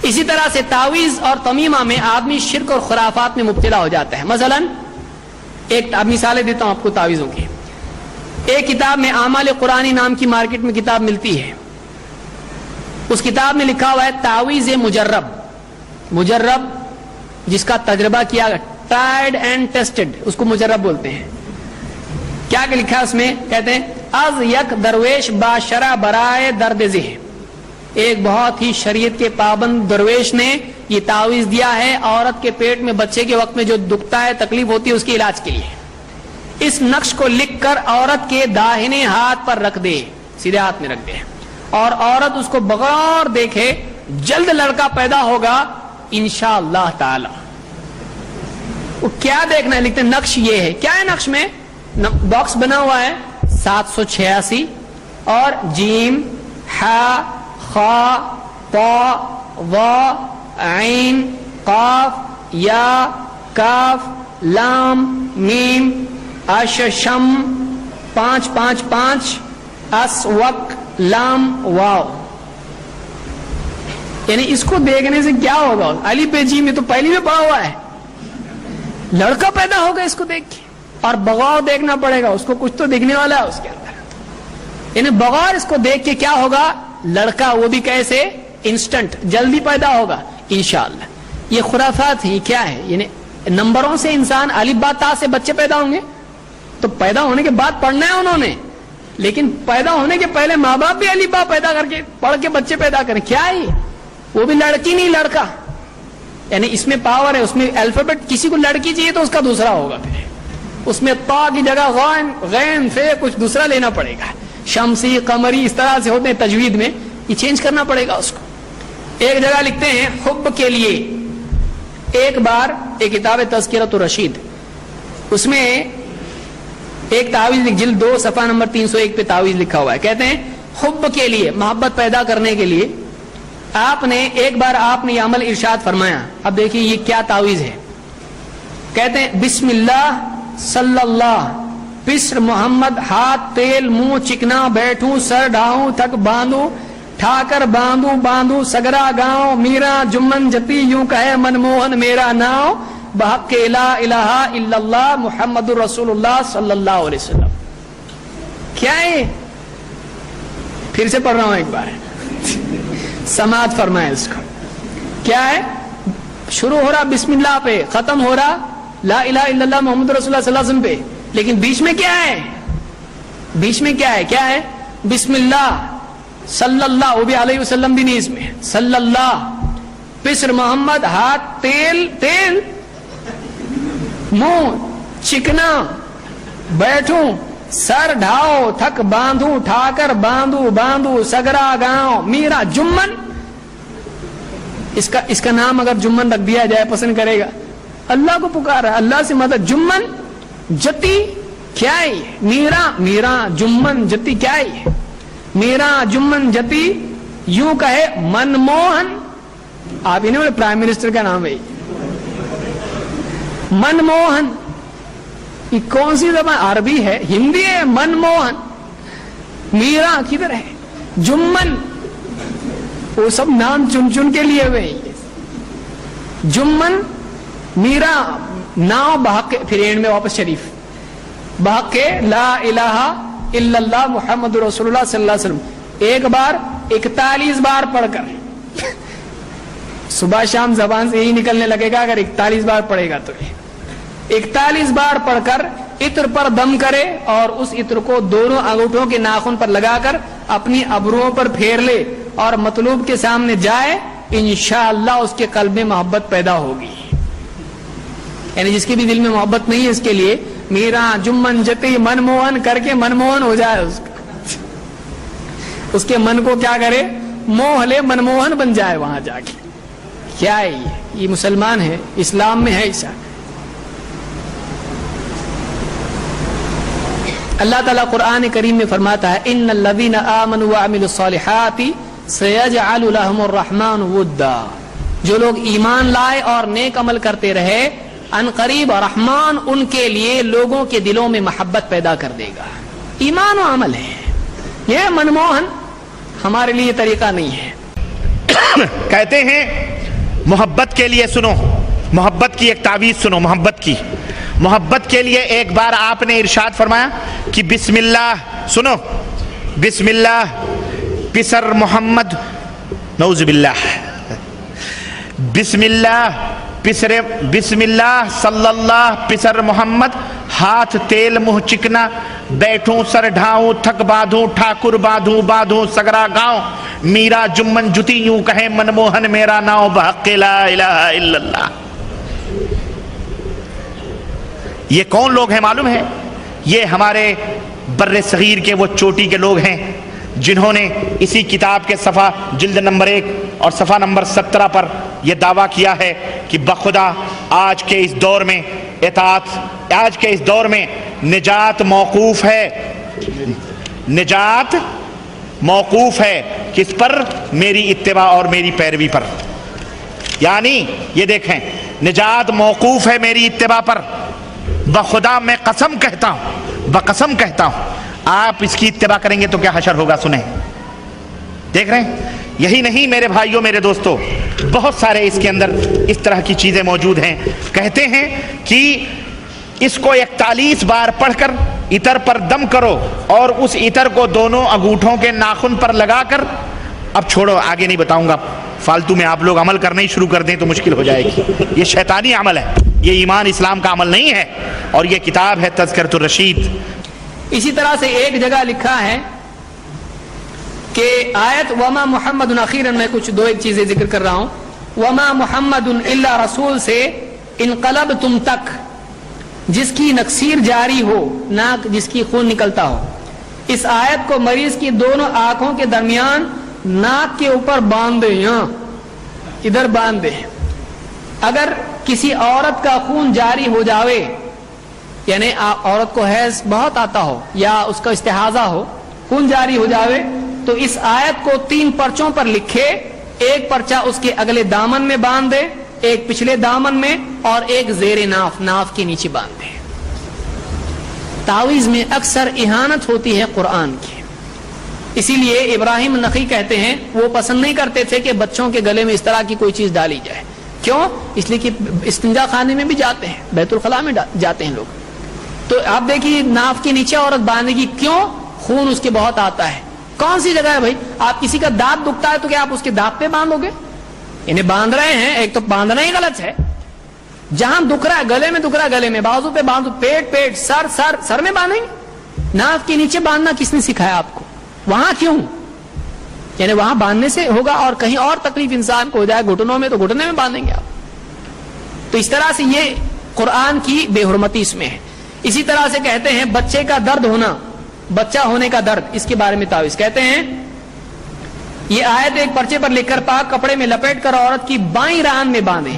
اسی طرح سے تعویذ اور تمیمہ میں آدمی شرک اور خرافات میں مبتلا ہو جاتا ہے. مثلا ایک مثالیں دیتا ہوں آپ کو تعویذوں کی. ایک کتاب میں اعمال قرآنی نام کی مارکیٹ میں کتاب ملتی ہے. اس کتاب میں لکھا ہوا ہے تعویذ مجرب. مجرب جس کا تجربہ کیا گیا, ٹرائیڈ اینڈ ٹیسٹڈ, اس کو مجرب بولتے ہیں. کیا لکھا ہے اس میں؟ کہتے ہیں از یک درویش باشرہ برائے درد ذہ. ایک بہت ہی شریعت کے پابند درویش نے یہ تعویذ دیا ہے عورت کے پیٹ میں بچے کے وقت میں جو دکھتا ہے, تکلیف ہوتی ہے, اس کے علاج کے لیے. اس نقش کو لکھ کر عورت کے داہنے ہاتھ پر رکھ دے, سیدھے ہاتھ میں رکھ دے, اور عورت اس کو بغور دیکھے, جلد لڑکا پیدا ہوگا انشاءاللہ تعالی. وہ کیا دیکھنا ہے؟ لکھتے ہیں نقش یہ ہے. کیا ہے نقش میں؟ باکس بنا ہوا ہے 786 اور جیم ہا خا طا وا عین قاف یا کاف لام میم اش شم 555 اس وق لام واو. یعنی اس کو دیکھنے سے کیا ہوگا؟ علی پہ جی میں تو پہلی میں پڑھا ہوا ہے, لڑکا پیدا ہوگا اس کو دیکھ کے, اور بغور دیکھنا پڑے گا, اس کو کچھ تو دکھنے والا ہے اس کے اندر. یعنی بغور اس کو دیکھ کے کیا ہوگا؟ لڑکا, وہ بھی کیسے؟ انسٹنٹ, جلدی پیدا ہوگا انشاءاللہ. یہ خرافات ہیں. کیا ہے؟ یعنی نمبروں سے انسان الف با تا سے بچے پیدا ہوں گے, تو پیدا ہونے کے بعد پڑھنا ہے انہوں نے, لیکن پیدا ہونے کے پہلے ماں باپ بھی الف با پیدا کر کے پڑھ کے بچے پیدا کریں. کیا ہے وہ بھی لڑکی نہیں لڑکا. یعنی اس میں پاور ہے, اس میں الفابیٹ. کسی کو لڑکی چاہیے تو اس کا دوسرا ہوگا, پھر اس میں طا کی جگہ غین فے کچھ دوسرا لینا پڑے گا. شمسی قمری اس طرح سے ہوتے ہیں تجوید میں, یہ چینج کرنا پڑے گا اس کو. ایک جگہ لکھتے ہیں حب کے لیے. ایک بار ایک کتاب تذکرۃ الرشید, اس میں ایک تعویذ جلد 2 صفحہ نمبر 301 پہ تعویذ لکھا ہوا ہے. کہتے ہیں حب کے لیے, محبت پیدا کرنے کے لیے ایک بار آپ نے یہ عمل ارشاد فرمایا. اب دیکھیے یہ کیا تعویذ ہے. کہتے ہیں بسم اللہ صلی اللہ بسر محمد ہاتھ تیل منہ چکنا بیٹھوں سر ڈھاؤں تھک باندھوں ٹھا کر باندھوں باندھوں سگرا گاؤں میرا جمن جتی یوں کہے منموہن میرا ناؤ بحق لا الہ الا اللہ محمد رسول اللہ صلی اللہ علیہ وسلم. کیا ہے؟ پھر سے پڑھ رہا ہوں ایک بار, سماعت فرمائے اس کو. کیا ہے؟ شروع ہو رہا بسم اللہ پہ, ختم ہو رہا لا الہ الا اللہ محمد رسول اللہ صلی اللہ علیہ وسلم پہ, لیکن بیچ میں کیا ہے؟ بیچ میں کیا ہے؟ کیا ہے؟ بسم اللہ صلی اللہ, وہ بھی علیہ وسلم بھی نہیں اس میں, صلی اللہ بسر محمد ہاتھ تیل تیل منہ چکنا بیٹھوں سر ڈھاؤ تھک باندھوں ٹھا کر باندھوں باندھوں سگرا گاؤں میرا جمن. اس کا نام اگر جمن رکھ دیا جائے پسند کرے گا؟ اللہ کو پکارا, اللہ سے مدد. جمن جتی کیا ہے؟ میرا جمن جتی کیا ہے؟ میرا جمن جتی یوں کہے منموہن. آپ ہی نے پرائم منسٹر کا نام ہے منموہن. یہ کون سی زبان؟ عربی ہے, ہندی ہے. منموہن میرا کدھر ہے؟ جمن وہ سب نام چن چن کے لیے ہوئے. جمن میرا ناؤ بحق, پھر اینڈ میں واپس شریف بحق لا الہ الا اللہ محمد رسول اللہ صلی اللہ علیہ وسلم. ایک بار 41 بار پڑھ کر صبح شام زبان سے یہی نکلنے لگے گا اگر 41 بار پڑھے گا تو. 41 بار پڑھ کر عطر پر دم کرے اور اس عطر کو دونوں انگوٹھوں کے ناخن پر لگا کر اپنی ابروؤں پر پھیر لے اور مطلوب کے سامنے جائے, انشاءاللہ اس کے قلب میں محبت پیدا ہوگی. یعنی جس کے بھی دل میں محبت نہیں ہے اس کے لیے میرا جمن جتی منموہن کر کے منموہن ہو جائے, اس کے من کو کیا کرے؟ موہ لے, منموہن بن جائے وہاں جا کے. کیا ہے یہ مسلمان ہے, اسلام میں ہے ایسا. اللہ تعالیٰ قرآن کریم میں فرماتا ہے ان الذین آمنوا وعملوا الصالحات سیجعل لهم الرحمن ودا. جو لوگ ایمان لائے اور نیک عمل کرتے رہے, ان قریب رحمان ان کے لیے لوگوں کے دلوں میں محبت پیدا کر دے گا. ایمان و عمل ہے یہ, منموہن ہمارے لیے طریقہ نہیں ہے. کہتے ہیں محبت کے لیے سنو، محبت کی ایک تعویذ سنو، محبت کے لیے ایک بار آپ نے ارشاد فرمایا کہ بسم اللہ، سنو، بسم اللہ پسر محمد، نعوذ باللہ، بسم اللہ بسم اللہ صلی اللہ پسر محمد، ہاتھ تیل منہ چکنا، بیٹھوں سر ڈھاؤں تھک باندھوں، ٹھاکر باندھوں سگرا گاؤں، میرا جمن جتی یوں کہے منموہن میرا ناؤ، بحق لا الہ الا اللہ۔ یہ کون لوگ ہیں معلوم ہے؟ یہ ہمارے بر صغیر کے وہ چوٹی کے لوگ ہیں جنہوں نے اسی کتاب کے صفحہ جلد نمبر 1 اور صفحہ نمبر 17 پر یہ دعویٰ کیا ہے کہ بخدا آج کے اس دور میں اطاعت، آج کے اس دور میں نجات موقوف ہے، نجات موقوف ہے کس پر؟ میری اتباع اور میری پیروی پر۔ یعنی یہ دیکھیں، نجات موقوف ہے میری اتباع پر۔ بخدا میں قسم کہتا ہوں، بقسم کہتا ہوں، آپ اس کی اتباع کریں گے تو کیا حشر ہوگا، سنیں۔ دیکھ رہے ہیں؟ یہی نہیں میرے بھائیوں، میرے دوستوں، بہت سارے اس کے اندر اس طرح کی چیزیں موجود ہیں۔ کہتے ہیں کہ اس کو 41 بار پڑھ کر عطر پر دم کرو اور اس عطر کو دونوں انگوٹھوں کے ناخن پر لگا کر، اب چھوڑو آگے نہیں بتاؤں گا، فالتو میں آپ لوگ عمل کرنا ہی شروع کر دیں تو مشکل ہو جائے گی۔ یہ شیطانی عمل ہے، یہ ایمان اسلام کا عمل نہیں ہے، اور یہ کتاب ہے تذکرۃ الرشید۔ اسی طرح سے ایک جگہ لکھا ہے کہ آیت وما محمد، اخیراً میں کچھ دو ایک چیزیں ذکر کر رہا ہوں، وما محمد الا رسول سے انقلبتم تک، جس کی نکسیر جاری ہو، ناک جس کی خون نکلتا ہو، اس آیت کو مریض کی دونوں آنکھوں کے درمیان ناک کے اوپر باندھ دیں، یہاں ادھر باندھ دیں۔ اگر کسی عورت کا خون جاری ہو جاوے، یعنی عورت کو حیض بہت آتا ہو یا اس کا استحاضہ ہو، خون جاری ہو جاوے، تو اس آیت کو 3 پرچوں پر لکھے، ایک پرچہ اس کے اگلے دامن میں باندھ دے، ایک پچھلے دامن میں، اور ایک زیر ناف، ناف کے نیچے باندھ دے۔ تعویذ میں اکثر اہانت ہوتی ہے قرآن کی، اسی لیے ابراہیم نقی کہتے ہیں وہ پسند نہیں کرتے تھے کہ بچوں کے گلے میں اس طرح کی کوئی چیز ڈالی جائے۔ کیوں؟ اس لیے کہ استنجا خانے میں بھی جاتے ہیں، بیت الخلاء میں جاتے ہیں لوگ، تو آپ دیکھیے ناف کے نیچے عورت باندھے گی، کیوں؟ خون اس کے بہت آتا ہے۔ کون سی جگہ ہے بھائی؟ آپ کسی کا دانت دکھتا ہے تو کیا آپ اس کے دانت پہ باندھو گے؟ انہیں باندھ رہے ہیں، ایک تو باندھنا ہی غلط ہے، جہاں دکھ رہا ہے گلے میں، دکھ رہا ہے گلے میں، بازو پہ باندھو، پیٹ سر میں باندھیں گے؟ ناف کے نیچے باندھنا کس نے سکھایا آپ کو؟ وہاں کیوں؟ یعنی وہاں باندھنے سے ہوگا اور کہیں اور تکلیف انسان کو ہو جائے، گھٹنوں میں، تو گھٹنے میں باندھیں گے آپ۔ تو اس طرح سے یہ قرآن کی بے حرمتی اس میں ہے۔ اسی طرح سے کہتے ہیں بچے کا درد ہونا، بچہ ہونے کا درد، اس کے بارے میں تعویذ کہتے ہیں یہ آیت ایک پرچے پر لکھ کر پاک کپڑے میں لپیٹ کر عورت کی بائیں ران میں باندھے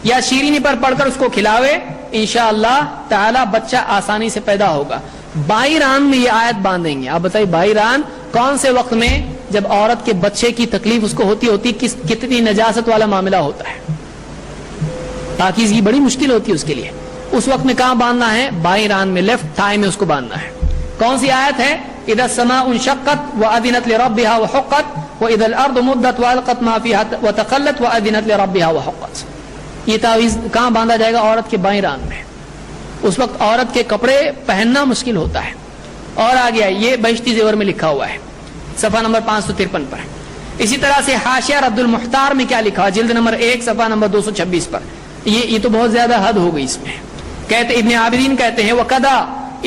یا شیرینی پر پڑھ کر اس کو کھلاوے، انشاءاللہ تعالی بچہ آسانی سے پیدا ہوگا۔ بائیں ران میں یہ آیت باندھیں گے۔ آپ بتائیے بائیں ران کون سے وقت میں؟ جب عورت کے بچے کی تکلیف اس کو ہوتی کتنی نجاست والا معاملہ ہوتا ہے، پاکیزگی بڑی مشکل ہوتی ہے اس کے لیے، اس وقت میں کہاں باندھنا ہے؟ بائیں ران میں، لیفٹ تھائی میں اس کو باندھنا ہے۔ کون سی آیت ہے؟ اذا السماء انشقت واذنت لربها وحقت واذا الارض مدت والقت ما فيها وتخلت واذنت لربها وحقت۔ یہ تعویذ کہاں باندھا جائے گا؟ عورت کے بائیں ران میں۔ اس وقت عورت کے کپڑے پہننا مشکل ہوتا ہے۔ اور آ گیا یہ بہشتی زیور میں لکھا ہوا ہے صفحہ نمبر 553 پر۔ اسی طرح سے حاشیہ رد المختار میں کیا لکھا؟ جلد نمبر 1 صفحہ نمبر 226 پر۔ یہ تو بہت زیادہ حد ہو گئی اس میں۔ کہتے ابن عابدین کہتے ہیں وَقَدَا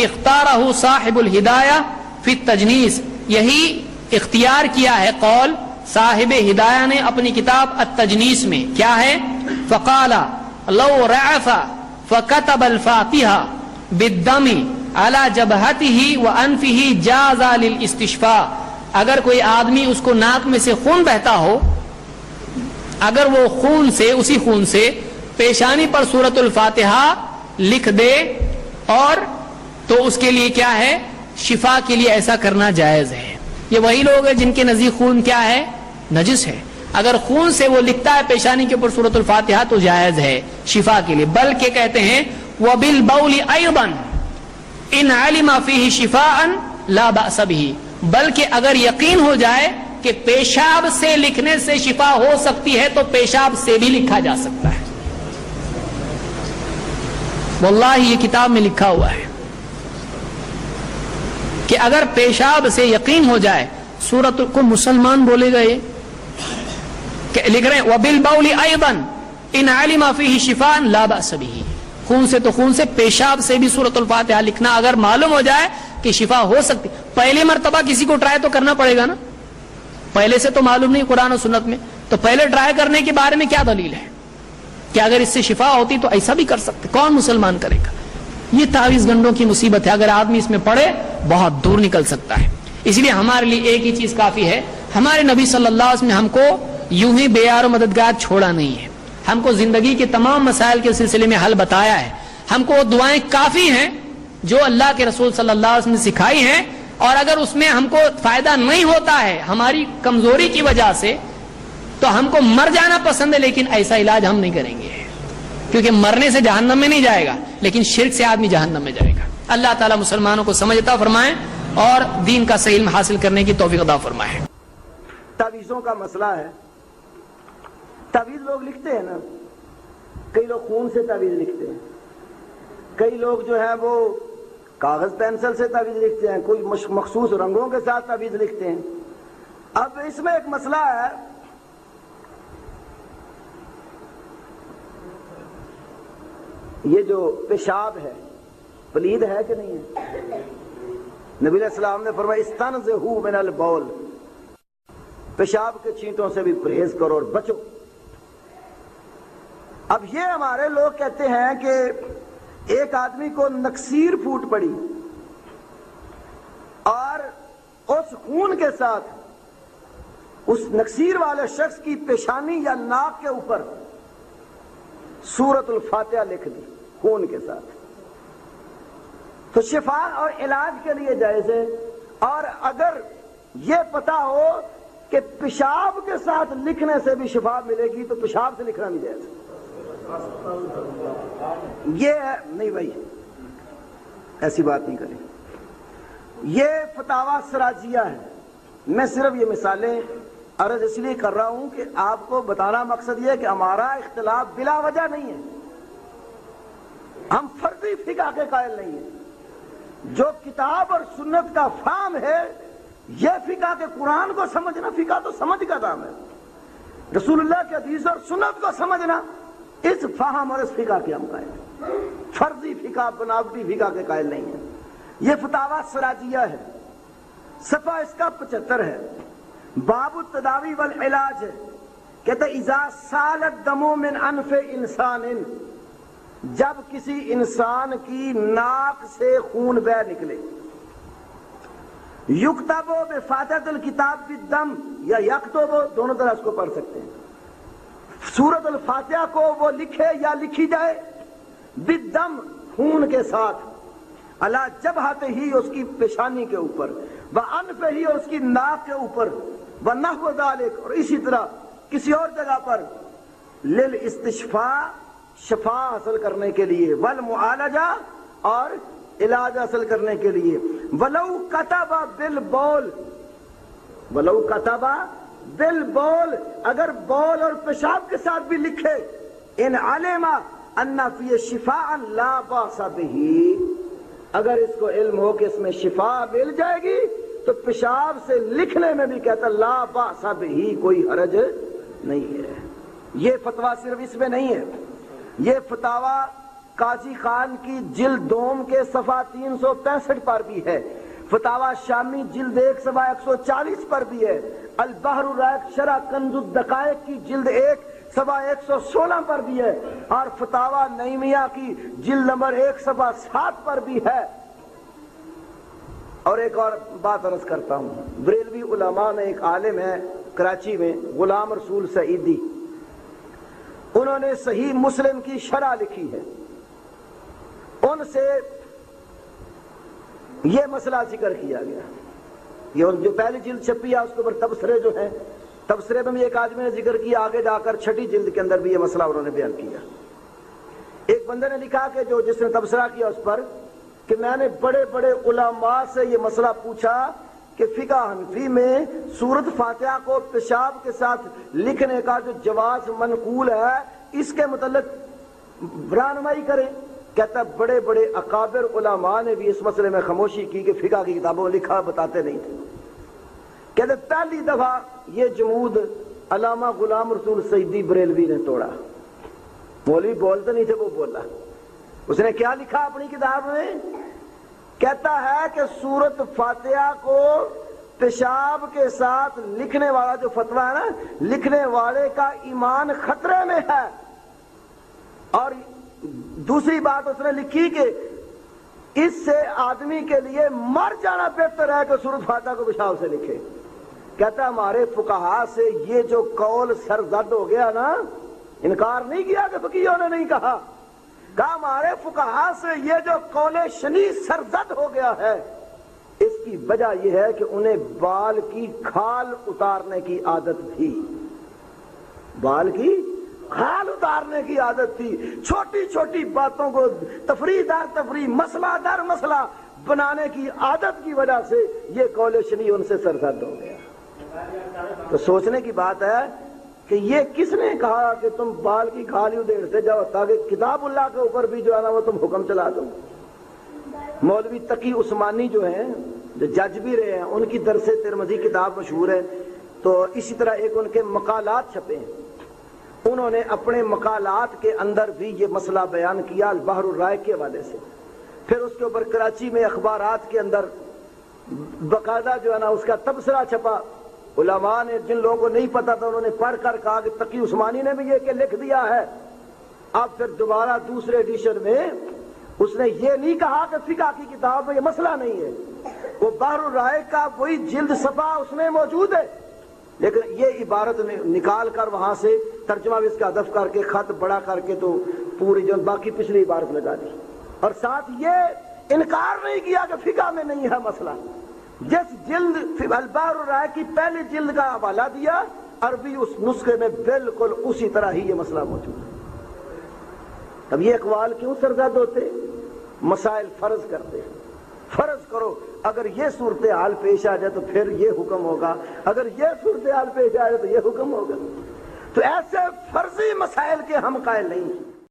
اختارہ صاحب الہدایہ فی التجنیس، یہی اختیار کیا ہے قول صاحب ہدایہ نے اپنی کتاب التجنیس میں، کیا ہے؟ فقال لو رعف فكتب الفاتحة بالدم على جبهته وانفه جاز للاستشفاء، اگر کوئی آدمی اس کو ناک میں سے خون بہتا ہو، اگر وہ خون سے، اسی خون سے پیشانی پر سورۃ الفاتحہ لکھ دے، اور تو اس کے لیے کیا ہے؟ شفا کے لیے ایسا کرنا جائز ہے۔ یہ وہی لوگ ہیں جن کے نزدیک خون کیا ہے؟ نجس ہے۔ اگر خون سے وہ لکھتا ہے پیشانی کے اوپر سورۃ الفاتحہ تو جائز ہے شفا کے لیے، بلکہ کہتے ہیں وَبِالْبَوْلِ أَيْضًا إِنْ عَلِمَ فِيهِ شِفَاءً لَا بَأْسَ بِهِ، بلکہ اگر یقین ہو جائے کہ پیشاب سے لکھنے سے شفا ہو سکتی ہے تو پیشاب سے بھی لکھا جا سکتا ہے. واللہ یہ کتاب میں لکھا ہوا ہے کہ اگر پیشاب سے یقین ہو جائے, سورت کو مسلمان بولے گا یہ کہ لکھ رہے ہیں وَبِالْبَوْلِ أَيْضًا إِنْ عَلِمَ فِيهِ شِفَاءً لَا بَأْسَ بِهِ. خون سے تو خون سے, پیشاب سے بھی سورۃ الفاتحہ لکھنا اگر معلوم ہو جائے کہ شفا ہو سکتی. پہلی مرتبہ کسی کو ٹرائی تو کرنا پڑے گا نا, پہلے سے تو معلوم نہیں قرآن و سنت میں, تو پہلے ٹرائی کرنے کے بارے میں کیا دلیل ہے کہ اگر اس سے شفا ہوتی تو ایسا بھی کر سکتے؟ کون مسلمان کرے گا؟ یہ تعویذ گنڈوں کی مصیبت ہے, اگر آدمی اس میں پڑے بہت دور نکل سکتا ہے. اس لیے ہمارے لیے ایک ہی چیز کافی ہے, ہمارے نبی صلی اللہ علیہ وسلم نے ہم کو یوں ہی بے یار و مددگار چھوڑا نہیں ہے, ہم کو زندگی کے تمام مسائل کے سلسلے میں حل بتایا ہے. ہم کو وہ دعائیں کافی ہیں جو اللہ کے رسول صلی اللہ علیہ وسلم نے سکھائی ہیں, اور اگر اس میں ہم کو فائدہ نہیں ہوتا ہے ہماری کمزوری کی وجہ سے تو ہم کو مر جانا پسند ہے, لیکن ایسا علاج ہم نہیں کریں گے, کیونکہ مرنے سے جہنم میں نہیں جائے گا لیکن شرک سے آدمی جہنم میں جائے گا. اللہ تعالیٰ مسلمانوں کو سمجھ عطا فرمائے اور دین کا صحیح علم حاصل کرنے کی توفیق عطا فرمائے. تعویذوں کا مسئلہ ہے, تعویذ لوگ لکھتے ہیں نا, کئی لوگ خون سے تعویذ لکھتے ہیں, کئی لوگ جو ہیں وہ کاغذ پینسل سے تعویذ لکھتے ہیں, کوئی مخصوص رنگوں کے ساتھ تعویذ لکھتے ہیں. اب اس میں ایک مسئلہ ہے, یہ جو پیشاب ہے پلید ہے کہ نہیں ہے؟ نبی علیہ السلام نے فرمایا استنزہوا من البول, پیشاب کے چھینٹوں سے بھی پرہیز کرو اور بچو. اب یہ ہمارے لوگ کہتے ہیں کہ ایک آدمی کو نکسیر پھوٹ پڑی اور اس خون کے ساتھ اس نکسیر والے شخص کی پیشانی یا ناک کے اوپر سورۃ الفاتحہ لکھ دی خون کے ساتھ, تو شفا اور علاج کے لیے جائز ہے. اور اگر یہ پتا ہو کہ پیشاب کے ساتھ لکھنے سے بھی شفا ملے گی تو پیشاب سے لکھنا نہیں جائز. یہ نہیں بھائی, ایسی بات نہیں کریں. یہ فتاوی سراجیہ ہے. میں صرف یہ مثالیں عرض اس لیے کر رہا ہوں کہ آپ کو بتانا مقصد یہ ہے کہ ہمارا اختلاف بلا وجہ نہیں ہے, ہم فرضی فقہ کے قائل نہیں ہیں. جو کتاب اور سنت کا فہم ہے یہ فقہ کے قرآن کو سمجھنا, فقہ تو سمجھ کا کام ہے, رسول اللہ کے حدیث اور سنت کو سمجھنا اس فہم اور اس فقہ کے ہم قائل ہیں. فرضی فقہ بناوٹی فقہ کے قائل نہیں ہیں. یہ فتاوی سراجیہ ہے, صفحہ اس کا 75 ہے, باب التداوی والعلاج ہے. کہتے اذا سال الدم من انف انسان, جب کسی انسان کی ناک سے خون بہ نکلے, یکتب بفاتحۃ الکتاب بالدم یا یکتب, دونوں طرح اس کو پڑھ سکتے ہیں. سورۃ الفاتحہ کو وہ لکھے یا لکھی جائے بالدم, خون کے ساتھ, اللہ جبہتہ ہی, اس کی پیشانی کے اوپر, وانف ہی, اور اس کی ناک کے اوپر, ونحو ذالک, اور اسی طرح کسی اور جگہ پر, للاستشفاء, شفا حاصل کرنے کے لیے, والمعالجہ, اور علاج حاصل کرنے کے لیے. ولو کتب بالبول, ولو کتب بالبول, اگر بول اور پیشاب کے ساتھ بھی لکھے, ان علم ان فی شفاء لا باس بہ, اگر اس کو علم ہو کہ اس میں شفا مل جائے گی تو پیشاب سے لکھنے میں بھی کہتا لا باس بہ, کوئی حرج نہیں ہے. یہ فتویٰ صرف اس میں نہیں ہے, یہ فتاوی قاضی خان کی جلد دوم کے صفحہ 365 پر بھی ہے, فتاوی شامی جلد 1 صفحہ 140 پر بھی ہے, البحر الرائق شرح کنز الدقائق کی جلد 1 صفحہ 116 پر بھی ہے, اور فتاوی نعیمیہ کی جلد نمبر 1 صفحہ 7 پر بھی ہے. اور ایک اور بات عرض کرتا ہوں, بریلوی علماء میں ایک عالم ہے کراچی میں, غلام رسول سعیدی, انہوں نے صحیح مسلم کی شرح لکھی ہے. ان سے یہ مسئلہ ذکر کیا گیا, یہ جو پہلی جلد چھپی ہے اس کے اوپر تبصرے جو ہیں, تبصرے میں بھی ایک آدمی نے ذکر کیا, آگے جا کر 6 جلد کے اندر بھی یہ مسئلہ انہوں نے بیان کیا. ایک بندے نے لکھا کہ جس نے تبصرہ کیا اس پر, کہ میں نے بڑے بڑے علماء سے یہ مسئلہ پوچھا کہ فقہ حنفی میں سورت فاتحہ کو پیشاب کے ساتھ لکھنے کا جو جواز منقول ہے اس کے متعلق رہنمائی کریں. کہتا ہے بڑے بڑے اکابر علماء نے بھی اس مسئلے میں خاموشی کی کہ فقہ کی کتابوں میں لکھا بتاتے نہیں تھے. کہتے پہلی دفعہ یہ جمود علامہ غلام رسول سیدی بریلوی نے توڑا. مولوی بولتے نہیں تھے، وہ بولا. اس نے کیا لکھا اپنی کتاب میں؟ کہتا ہے کہ سورت فاتحہ کو پیشاب کے ساتھ لکھنے والا جو فتویٰ ہے نا، لکھنے والے کا ایمان خطرے میں ہے. اور دوسری بات اس نے لکھی کہ اس سے آدمی کے لیے مر جانا بہتر ہے کہ سورت فاتحہ کو پیشاب سے لکھے. کہتا ہے ہمارے فقہا سے یہ جو قول سرزد ہو گیا نا، انکار نہیں کیا کہ فقیہوں نے نہیں کہا، کہا ہمارے فقہا سے یہ جو قول شنیع سرزد ہو گیا ہے، اس کی وجہ یہ ہے کہ انہیں بال کی کھال اتارنے کی عادت تھی. بال کی کھال اتارنے کی عادت تھی. چھوٹی چھوٹی باتوں کو تفریح در تفریح، مسئلہ در مسئلہ بنانے کی عادت کی وجہ سے یہ قول شنیع ان سے سرزد ہو گیا. تو سوچنے کی بات ہے کہ یہ کس نے کہا کہ تم بال کی کھال ادھیڑتے جاؤ تاکہ کتاب اللہ کے اوپر بھی جو ہے نا وہ تم حکم چلا دو. مولوی تقی عثمانی جو ہیں، جو جج بھی رہے ہیں، ان کی درس ترمذی کتاب مشہور ہے. تو اسی طرح ایک ان کے مقالات چھپے ہیں، انہوں نے اپنے مقالات کے اندر بھی یہ مسئلہ بیان کیا البحر الرائق کے حوالے سے. پھر اس کے اوپر کراچی میں اخبارات کے اندر باقاعدہ جو ہے نا اس کا تبصرہ چھپا. علماء نے، جن لوگوں کو نہیں پتا تھا، انہوں نے پڑھ کر کہا کہ تقی عثمانی نے بھی یہ کہ لکھ دیا ہے. اب پھر دوبارہ دوسرے ایڈیشن میں اس نے یہ نہیں کہا کہ فقہ کی کتاب میں یہ مسئلہ نہیں ہے، وہ بحر الرائق کا وہی جلد صفحہ اس میں موجود ہے، لیکن یہ عبارت نکال کر وہاں سے ترجمہ بھی اس کا حذف کر کے خط بڑا کر کے تو پوری جو باقی پچھلی عبارت لگا دی. اور ساتھ یہ انکار نہیں کیا کہ فقہ میں نہیں ہے مسئلہ. جس جلد البحر الرائق کی پہلی جلد کا حوالہ دیا، عربی اس نسخے میں بالکل اسی طرح ہی یہ مسئلہ موجود ہے. اب یہ اقوال کیوں سرزد ہوتے؟ مسائل فرض کرتے. فرض کرو اگر یہ صورتحال پیش آ جائے تو پھر یہ حکم ہوگا، اگر یہ صورتحال پیش آ جائے تو یہ حکم ہوگا. تو ایسے فرضی مسائل کے ہم قائل نہیں ہیں.